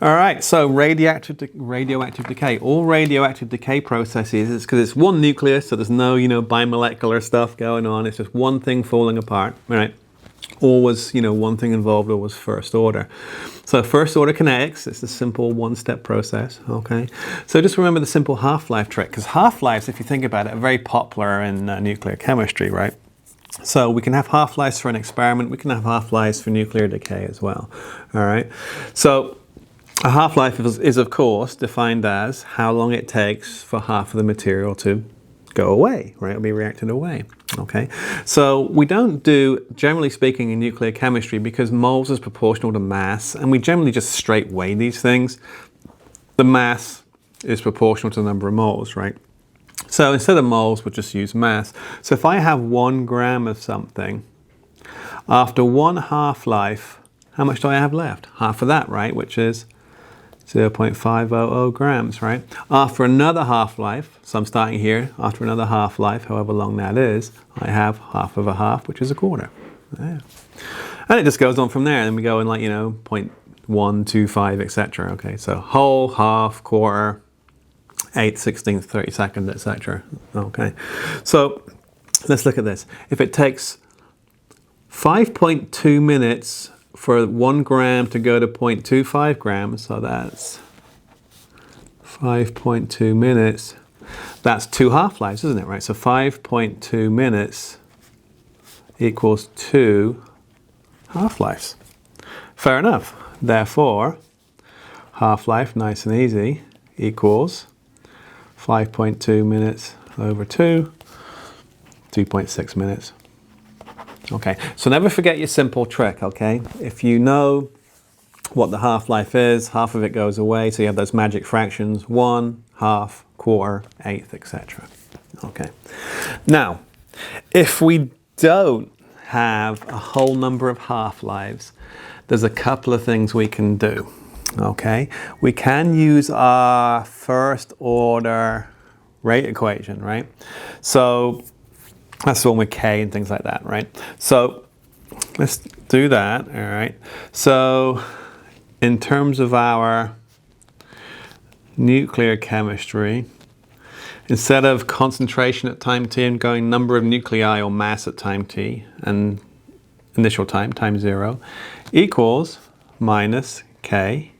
All right, so radioactive decay. All radioactive decay processes is because it's one nucleus, so there's no, bimolecular stuff going on. It's just one thing falling apart, right? Always, one thing involved, always first order. So first order kinetics, it's a simple one-step process, okay? So just remember the simple half-life trick, because half-lives, if you think about it, are very popular in nuclear chemistry, right? So we can have half-lives for an experiment, we can have half-lives for nuclear decay as well, all right? So a half-life is, of course, defined as how long it takes for half of the material to go away, right? It'll be reacted away, okay? So we don't do, generally speaking, in nuclear chemistry, because moles is proportional to mass, and we generally just straight weigh these things. The mass is proportional to the number of moles, right? So instead of moles, we'll just use mass. So if I have 1 gram of something, after one half-life, how much do I have left? Half of that, right? Which is 0.500 grams, right? After another half-life, so I'm starting here, after another half-life, however long that is, I have half of a half, which is a quarter. Yeah. And it just goes on from there, and then we go in 0.125, etc. Okay, so whole, half, quarter, 8, 16th, 32nd, etc. Okay, so let's look at this. If it takes 5.2 minutes for 1 gram to go to 0.25 grams, so that's 5.2 minutes. That's 2 half-lives, isn't it, right? So 5.2 minutes equals 2 half-lives. Fair enough. Therefore, half-life, nice and easy, equals 5.2 minutes over 2, 2.6 minutes. Okay, so never forget your simple trick, okay? If you know what the half-life is, half of it goes away, so you have those magic fractions, 1, half, quarter, eighth, etc. Okay. Now, if we don't have a whole number of half-lives, there's a couple of things we can do, okay? We can use our first order rate equation, right? So that's the one with K and things like that, right? So let's do that, all right? So in terms of our nuclear chemistry, instead of concentration at time t and going number of nuclei or mass at time t and initial time, time 0, equals minus K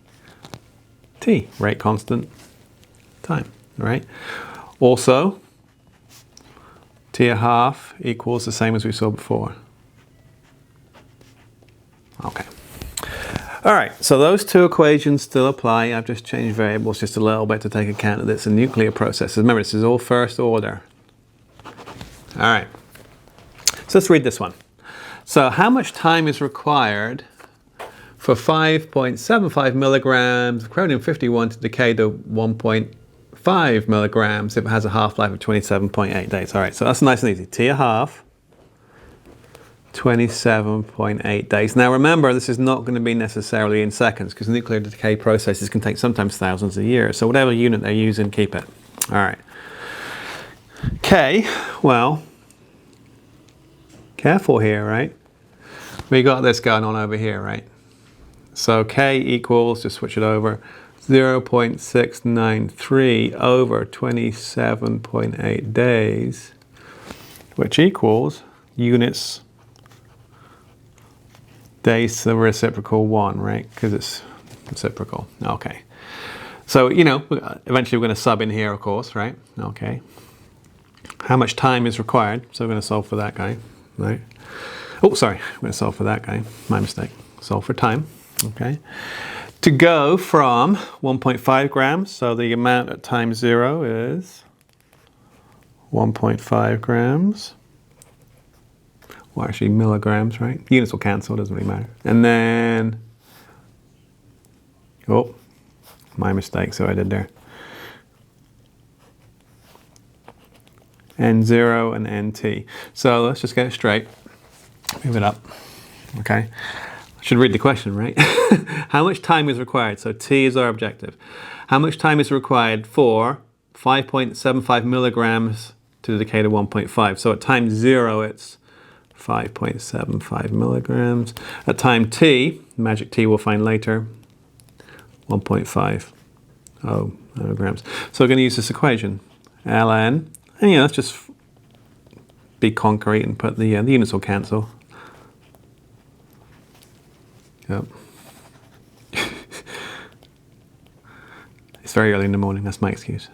t, rate constant time, right? Also, t a half equals the same as we saw before. Okay. All right, so those two equations still apply. I've just changed variables just a little bit to take account of this in nuclear processes. Remember, this is all first order. All right, so let's read this one. So how much time is required for 5.75 milligrams of chromium-51 to decay to 1.5 milligrams if it has a half-life of 27.8 days? All right, so that's nice and easy. T a half, 27.8 days. Now remember, this is not going to be necessarily in seconds because nuclear decay processes can take sometimes thousands of years. So whatever unit they're using, keep it. All right. K, well, careful here, right? We got this going on over here, right? So K equals, just switch it over, 0.693 over 27.8 days, which equals units days to the reciprocal 1, right? Because it's reciprocal. Okay. So, you know, eventually we're going to sub in here, of course, right? Okay. How much time is required? So we're going to solve for that guy, right? Oh, sorry. I'm going to solve for that guy. My mistake. Solve for time. Okay. To go from 1.5 grams, so the amount at time 0 is 1.5 grams. Well, actually milligrams, right? Units will cancel, doesn't really matter. And then, oh, my mistake, so I did there. N0 and NT. So let's just get it straight. Move it up, okay? I should read the question, right? How much time is required? So T is our objective. How much time is required for 5.75 milligrams to decay to 1.5? So at time 0, it's 5.75 milligrams. At time t, magic t we'll find later, 1.5 nanograms. So we're going to use this equation, ln, and let's just be concrete and put the units will cancel. Yep. It's very early in the morning, that's my excuse.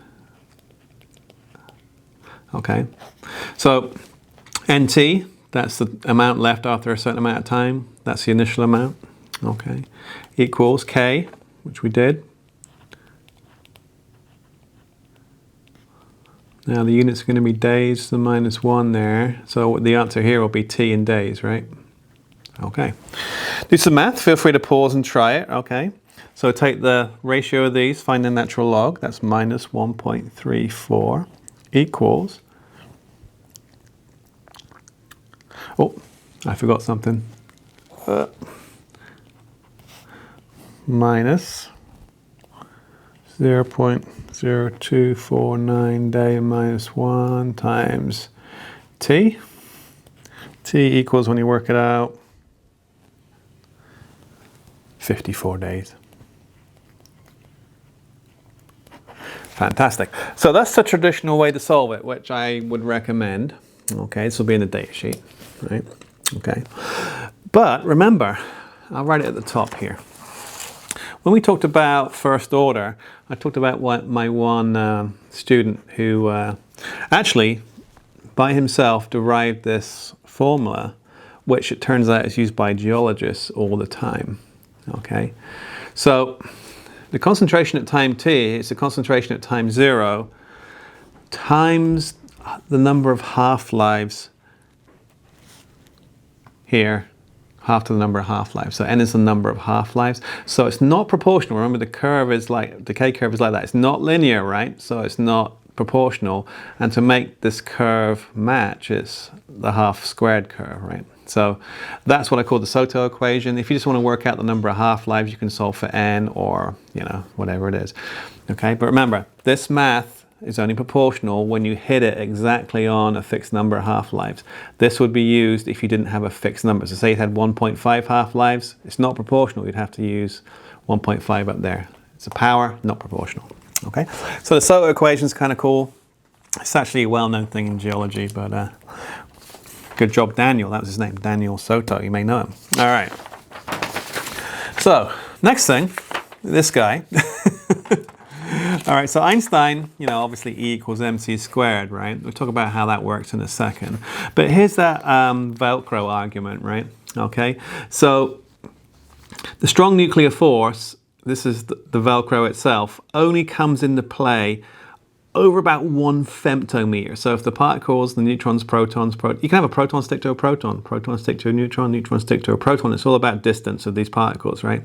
Okay, so NT, that's the amount left after a certain amount of time. That's the initial amount. Okay, equals K, which we did. Now the unit's going to be days, the -1 there. So the answer here will be T in days, right? Okay. Do some math. Feel free to pause and try it. Okay. So take the ratio of these, find the natural log. That's -1.34 equals. Oh, I forgot something. Minus 0.0249 day -1 times T. T equals, when you work it out, 54 days. Fantastic. So that's the traditional way to solve it, which I would recommend. Okay, this will be in the data sheet, right? Okay. But remember, I'll write it at the top here. When we talked about first order, I talked about my one student who actually, by himself, derived this formula, which it turns out is used by geologists all the time. Okay, so the concentration at time t is the concentration at time 0 times the number of half-lives here, half to the number of half-lives. So n is the number of half-lives. So it's not proportional. Remember, the curve is like, decay curve is like that. It's not linear, right? So it's not proportional. And to make this curve match, it's the half-squared curve, right? So that's what I call the Soto equation. If you just want to work out the number of half-lives, you can solve for n or, whatever it is. Okay, but remember, this math is only proportional when you hit it exactly on a fixed number of half-lives. This would be used if you didn't have a fixed number. So say you had 1.5 half-lives, it's not proportional. You'd have to use 1.5 up there. It's a power, not proportional. Okay, so the Soto equation is kind of cool. It's actually a well-known thing in geology, but good job, Daniel. That was his name, Daniel Soto. You may know him. All right. So next thing, this guy. All right, so Einstein, obviously E equals mc squared, right? We'll talk about how that works in a second. But here's that Velcro argument, right? Okay, so the strong nuclear force, this is the Velcro itself, only comes into play over about 1 femtometer. So if the particles, the neutrons, protons, you can have a proton stick to a proton stick to a neutron stick to a proton. It's all about distance of these particles, right?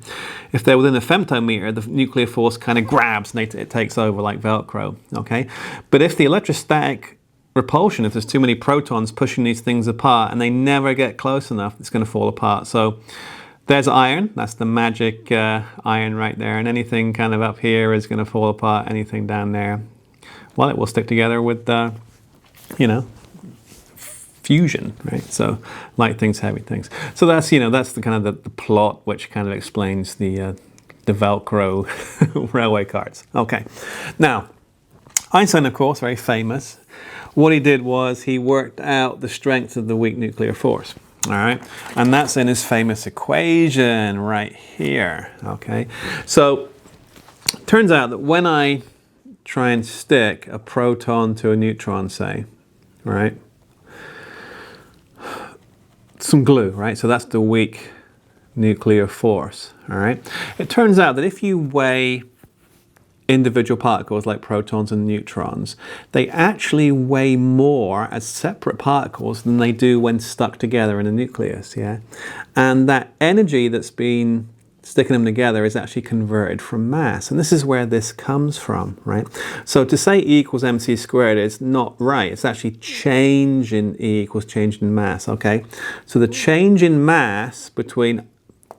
If they're within a femtometer, the nuclear force kind of grabs and it takes over like Velcro, okay? But if the electrostatic repulsion, if there's too many protons pushing these things apart and they never get close enough, it's going to fall apart. So there's iron, that's the magic iron right there, and anything kind of up here is going to fall apart, anything down there, well, it will stick together with, fusion, right? So light things, heavy things. So that's, that's the kind of the plot which kind of explains the Velcro railway carts. Okay, now Einstein, of course, very famous. What he did was he worked out the strength of the weak nuclear force. All right, and that's in his famous equation right here. Okay, so turns out that when I try and stick a proton to a neutron, say, right? Some glue, right? So that's the weak nuclear force, all right? It turns out that if you weigh individual particles like protons and neutrons, they actually weigh more as separate particles than they do when stuck together in a nucleus, yeah? And that energy that's been sticking them together is actually converted from mass. And this is where this comes from, right? So to say E equals mc squared is not right. It's actually change in E equals change in mass, okay? So the change in mass between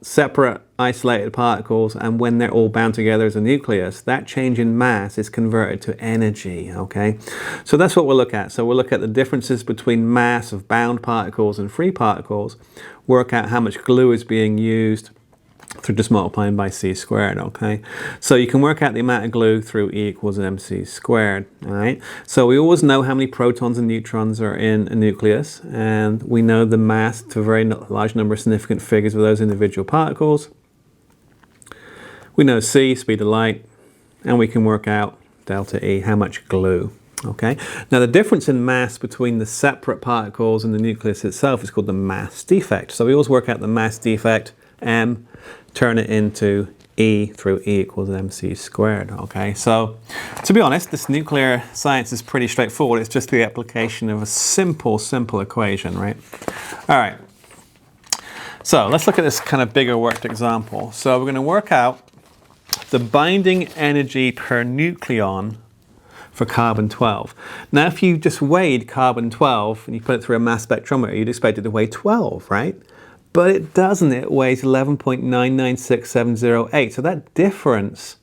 separate isolated particles and when they're all bound together as a nucleus, that change in mass is converted to energy, okay? So that's what we'll look at. So we'll look at the differences between mass of bound particles and free particles, work out how much glue is being used, through just multiplying by c squared, okay? So you can work out the amount of glue through E equals mc squared, all right? So we always know how many protons and neutrons are in a nucleus, and we know the mass to a very large number of significant figures of those individual particles. We know c, speed of light, and we can work out delta E, how much glue. Okay. Now the difference in mass between the separate particles and the nucleus itself is called the mass defect. So we always work out the mass defect, m, turn it into E through E equals mc squared. Okay. So to be honest, this nuclear science is pretty straightforward. It's just the application of a simple equation, right? All right. So let's look at this kind of bigger worked example. So we're going to work out the binding energy per nucleon for carbon-12. Now, if you just weighed carbon-12 and you put it through a mass spectrometer, you'd expect it to weigh 12, right? But it doesn't. It weighs 11.996708. So that difference,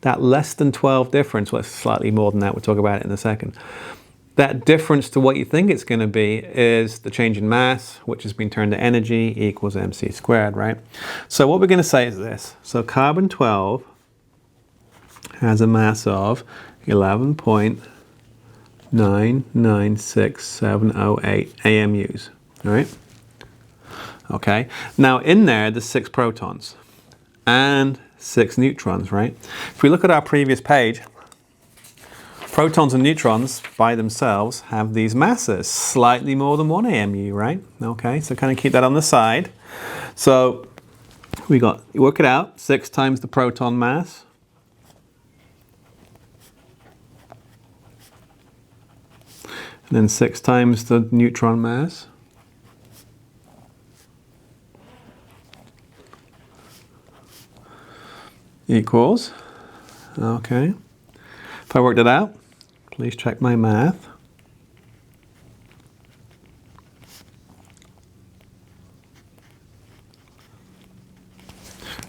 that less than 12 difference, well, it's slightly more than that. We'll talk about it in a second. That difference to what you think it's going to be is the change in mass, which has been turned to energy, equals mc squared, right? So what we're going to say is this. So carbon-12 has a mass of 11.996708 AMUs, all right? Okay, now in there, there's 6 protons and 6 neutrons, right? If we look at our previous page, protons and neutrons by themselves have these masses, slightly more than 1 AMU, right? Okay, so kind of keep that on the side. So we got, you work it out, 6 times the proton mass, and then 6 times the neutron mass. Equals, okay. If I worked it out, please check my math.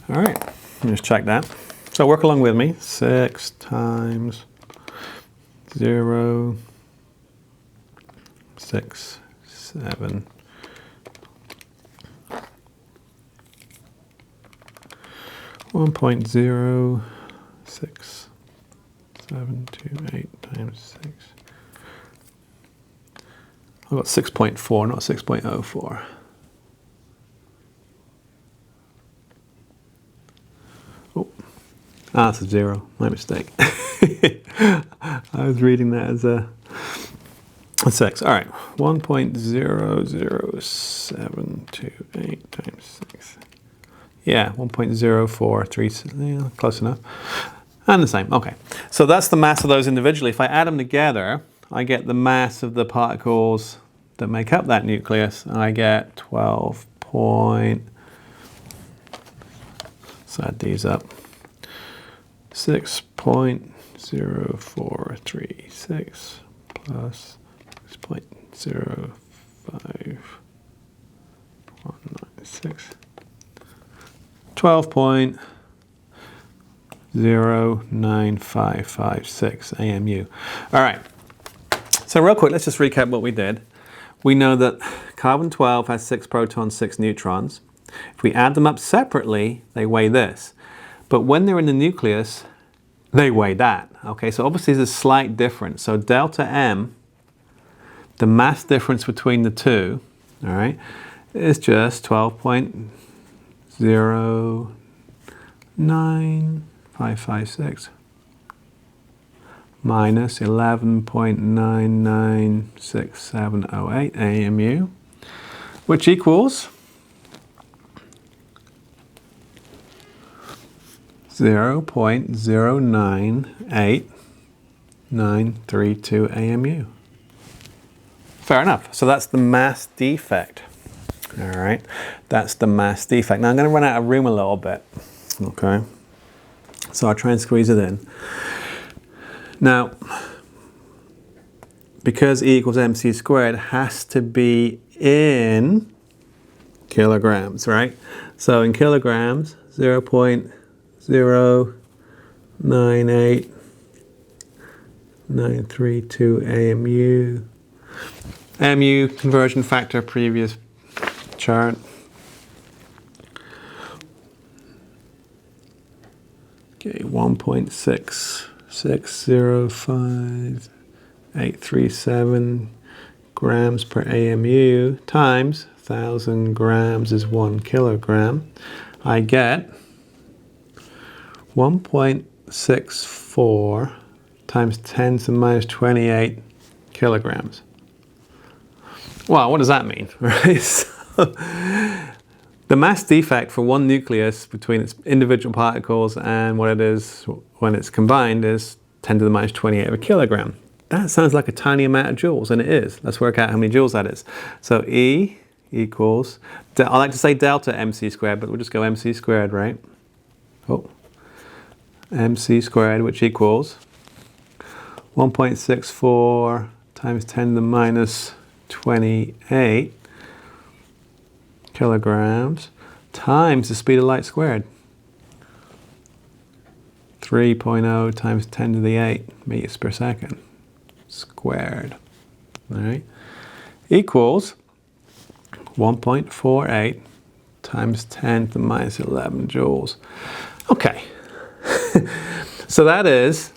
All right, let me just check that. So work along with me. 6 times 0, 6, 7, 1.0678 times 6. I've got 6.4, not 6.04. Oh, that's a 0. My mistake. I was reading that as a 6. All right, 1.00728 times 6. Yeah, 1.043, yeah, close enough. And the same, okay. So that's the mass of those individually. If I add them together, I get the mass of the particles that make up that nucleus. I get 12 point, let's add these up, 6.0436 plus 6.05196. 12.09556 AMU. All right, so real quick, let's just recap what we did. We know that carbon-12 has 6 protons, 6 neutrons. If we add them up separately, they weigh this. But when they're in the nucleus, they weigh that. Okay, so obviously there's a slight difference. So delta M, the mass difference between the two, all right, is just 12.09556 minus 11.996708 AMU, which equals 0.098932 AMU. Fair enough. So that's the mass defect. All right, that's the mass defect. Now I'm going to run out of room a little bit. Okay, so I'll try and squeeze it in. Now, because E equals mc squared, it has to be in kilograms, right? So in kilograms, 0.098932 AMU. AMU conversion factor, previous chart. Okay, 1.6605,837 grams per AMU times 1,000 grams is 1 kilogram. I get 1.64 times 10 to the minus 28 kilograms. Well, what does that mean? Right? So, the mass defect for one nucleus between its individual particles and what it is when it's combined is 10 to the minus 28 of a kilogram. That sounds like a tiny amount of joules, and it is. Let's work out how many joules that is. So E equals, I like to say delta mc squared, but we'll just go mc squared, right? Oh, mc squared, which equals 1.64 times 10 to the minus 28 kilograms times the speed of light squared. 3.0 times 10 to the 8 meters per second squared. All right, equals 1.48 times 10 to the minus 11 joules. Okay, so that is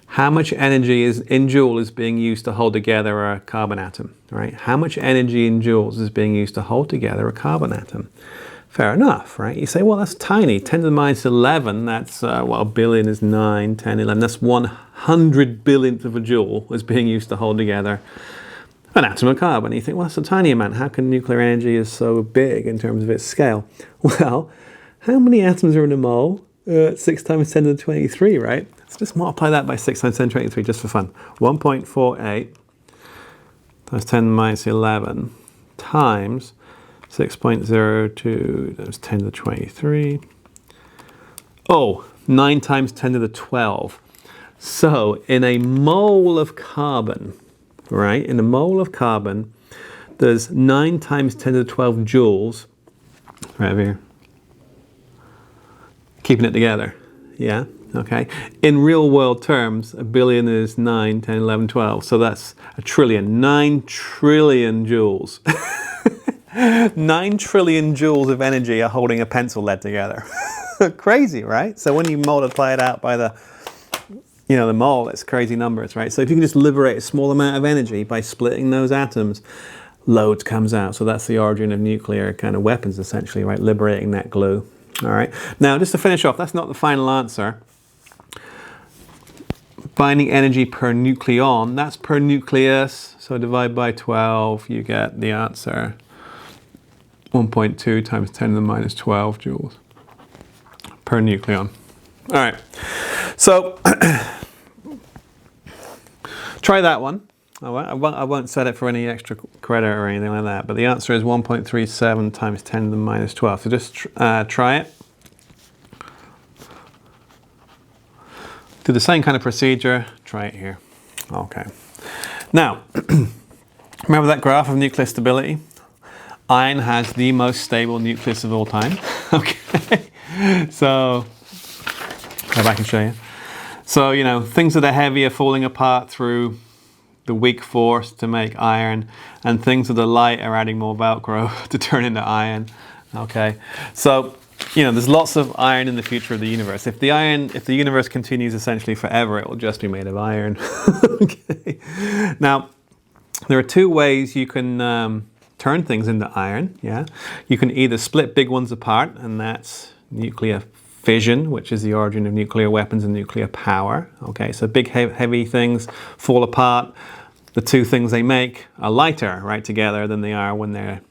how much energy is in joule is being used to hold together a carbon atom, right? How much energy in joules is being used to hold together a carbon atom? Fair enough, right? You say, well, that's tiny. 10 to the minus 11, that's, well, a billion is 9, 10, 11. That's 100 billionth of a joule is being used to hold together an atom of carbon. And you think, well, that's a tiny amount. How can nuclear energy is so big in terms of its scale? Well, how many atoms are in a mole? 6 times 10 to the 23, right? Let's just multiply that by 6 times 10 to the 23 just for fun. 1.48 times 10 to the minus 11 times 6.02 times 10 to the 23. Oh, 9 times 10 to the 12. So in a mole of carbon, right? In a mole of carbon, there's 9 times 10 to the 12 joules, right over here. Keeping it together, yeah, okay. In real world terms, a billion is 9, 10, 11, 12. So that's a trillion, 9 trillion joules. 9 trillion joules of energy are holding a pencil lead together. Crazy, right? So when you multiply it out by the, you know, the mole, it's crazy numbers, right? So if you can just liberate a small amount of energy by splitting those atoms, loads comes out. So that's the origin of nuclear kind of weapons, essentially, right? Liberating that glue. All right. Now, just to finish off, that's not the final answer. Binding energy per nucleon, that's per nucleus. So divide by 12, you get the answer 1.2 times 10 to the minus 12 joules per nucleon. All right. So try that one. I won't set it for any extra credit or anything like that, but the answer is 1.37 times 10 to the minus 12. So just try it. Do the same kind of procedure, try it here. Okay. Now, remember that graph of nuclear stability? Iron has the most stable nucleus of all time. Okay. So, if I can show you. So, you know, things that are heavy are falling apart through the weak force to make iron, and things that are light are adding more Velcro to turn into iron. Okay, so you know there's lots of iron in the future of the universe. If the universe continues essentially forever, it will just be made of iron. Okay. Now, there are two ways you can turn things into iron. Yeah, you can either split big ones apart, and that's nuclear fission, which is the origin of nuclear weapons and nuclear power. Okay, so big heavy things fall apart. The two things they make are lighter, right, together than they are when they're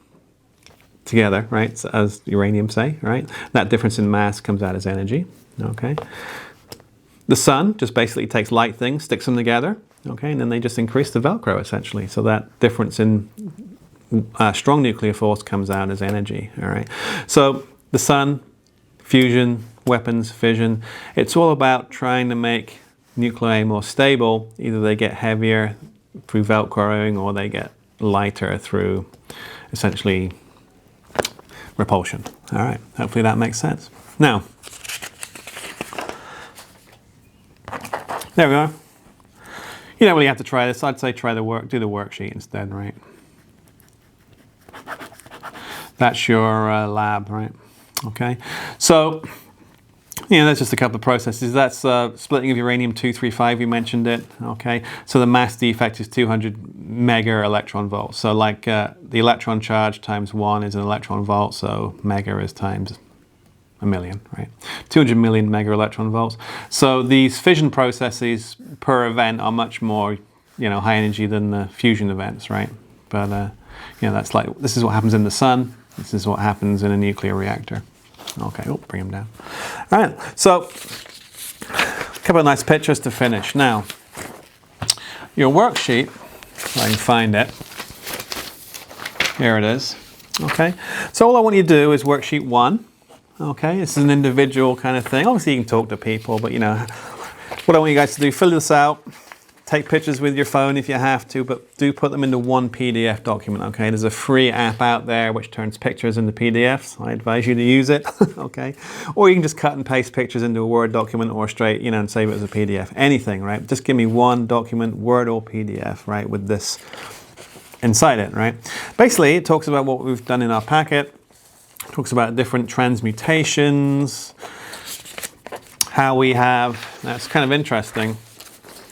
together, right, so as uranium say, right? That difference in mass comes out as energy. Okay. The sun just basically takes light things, sticks them together, okay, and then they just increase the Velcro essentially. So that difference in strong nuclear force comes out as energy. All right. So the sun, fusion, weapons, fission, it's all about trying to make nuclei more stable. Either they get heavier through Velcroing or they get lighter through essentially repulsion. All right, hopefully that makes sense. Now, there we are. You don't really have to try this. I'd say do the worksheet instead, right? That's your lab, right? Okay, so Yeah, that's just a couple of processes. That's splitting of uranium-235, we mentioned it, okay? So the mass defect is 200 mega electron volts. So like the electron charge times 1 is an electron volt, so mega is times a million, right? 200 million mega electron volts. So these fission processes per event are much more, high energy than the fusion events, right? But, that's like, this is what happens in the sun. This is what happens in a nuclear reactor. Okay, bring them down. All right, so a couple of nice pictures to finish. Now, your worksheet, if I can find it. Here it is. Okay, so all I want you to do is worksheet 1. Okay, this is an individual kind of thing. Obviously, you can talk to people, but what I want you guys to do, fill this out. Take pictures with your phone if you have to, but do put them into one PDF document, okay? There's a free app out there which turns pictures into PDFs. I advise you to use it, okay? Or you can just cut and paste pictures into a Word document or straight, and save it as a PDF. Anything, right? Just give me one document, Word or PDF, right, with this inside it, right? Basically, it talks about what we've done in our packet. It talks about different transmutations, how we have, that's kind of interesting.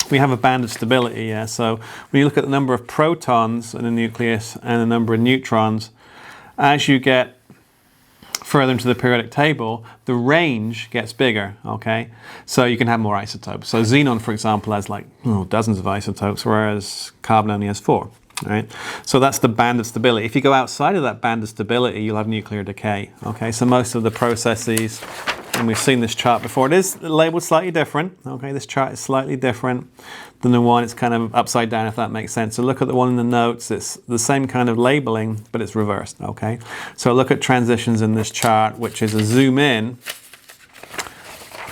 We have a band of stability, yeah. So when you look at the number of protons in a nucleus and the number of neutrons, as you get further into the periodic table, the range gets bigger, okay? So you can have more isotopes. So xenon, for example, has like dozens of isotopes, whereas carbon only has 4, right? So that's the band of stability. If you go outside of that band of stability, you'll have nuclear decay, okay? So most of the processes, and we've seen this chart before, it is labeled slightly different, okay? This chart is slightly different than the one, it's kind of upside down, if that makes sense. So look at the one in the notes, it's the same kind of labeling, but it's reversed, okay? So look at transitions in this chart, which is a zoom in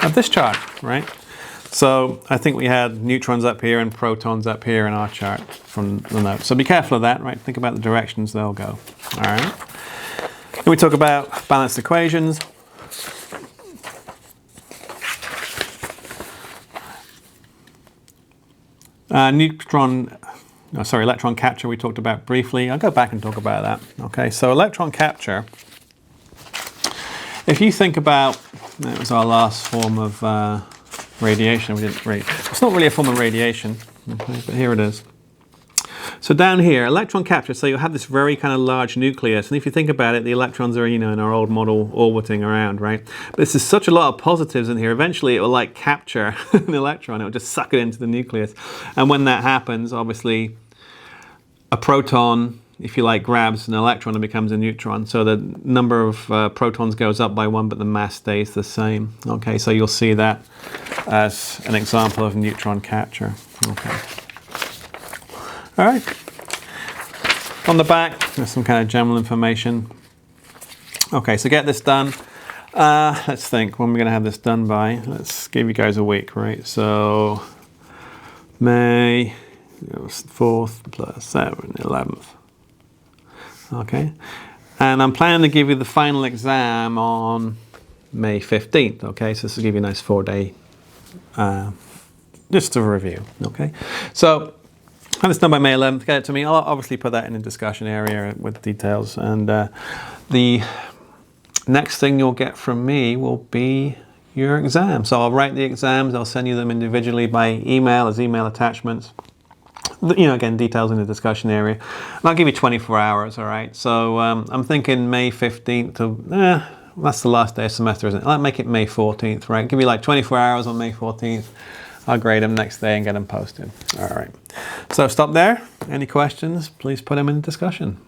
of this chart, right? So I think we had neutrons up here and protons up here in our chart from the notes. So be careful of that, right? Think about the directions they'll go, all right? Then we talk about balanced equations. Electron capture we talked about briefly. I'll go back and talk about that. Okay, so electron capture, if you think about, that was our last form of radiation. It's not really a form of radiation, okay, but here it is. So down here, electron capture, so you'll have this very kind of large nucleus, and if you think about it, the electrons are, in our old model orbiting around, right? But this is such a lot of positives in here, eventually it will like capture an electron, it will just suck it into the nucleus. And when that happens, obviously, a proton, if you like, grabs an electron and becomes a neutron. So the number of protons goes up by 1, but the mass stays the same. Okay, so you'll see that as an example of neutron capture. Okay. All right, on the back, there's some kind of general information. Okay, so get this done. Let's think, when we're going to have this done by. Let's give you guys a week, right? So, May 4th plus 7, 11th. Okay, and I'm planning to give you the final exam on May 15th, okay? So this will give you a nice 4-day, just a review, okay? So, have this done by May 11th, get it to me. I'll obviously put that in the discussion area with details. And the next thing you'll get from me will be your exam. So I'll write the exams, I'll send you them individually by email as email attachments. Again, details in the discussion area. And I'll give you 24 hours, all right? So I'm thinking May 15th to, that's the last day of semester, isn't it? I'll make it May 14th, right? Give you like 24 hours on May 14th. I'll grade them next day and get them posted. All right. So stop there. Any questions, please put them in discussion.